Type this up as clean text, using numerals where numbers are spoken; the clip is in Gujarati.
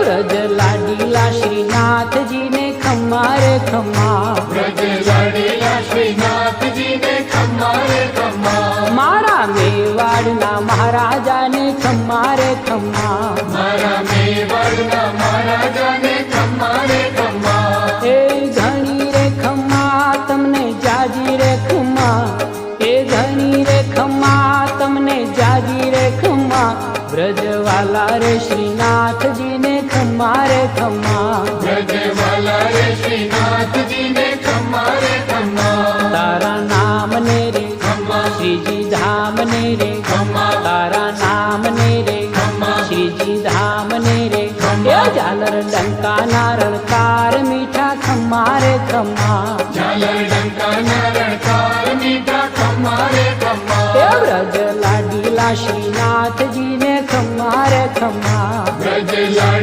વ્રજ લાડીલા શ્રીનાથજી ને ખમ્મા રે ખમ્મા, વ્રજ લાડીલા શ્રીનાથજી ને ખમ્મા રે ખમ્મા, મારા મેવાડના મહારાજાને ખમ્મા રે ખમ્મા, મારા મેવાડના મહારાજાને ખમ્મા રે ખમ્મા, એ ઘણી રે ખમ્મા તમને જાજી રે ખમ્મા, એ ઘણી રે ખમ્મા તમને જાજી રે ખમ્મા, વ્રજવાલા રે શ્રીનાથજી ને ખમ્મા રે ખમ્મા, વ્રજવાલા રે શ્રીનાથજી ને ખમ્મા રે ખમ્મા, તારા નામ ને રે ખમ્મા, શ્રીજી ધામ ને રે ખમ્મા, તારા નામ ને રે ખમ્મા, શ્રીજી ધામ ને રે, ખમ્મા. એ ઝાલર ડંકાના રણકાર મીઠા ખમ્મા રે ખમ્મા, ઝાલર ડંકાના રણકાર મીઠા ખમ્મા રે ખમ્મા, એ વ્રજ લાડીલા શ્રીનાથજી ને ખમ્મા રે ખમ્મા. વ્રજ લાડી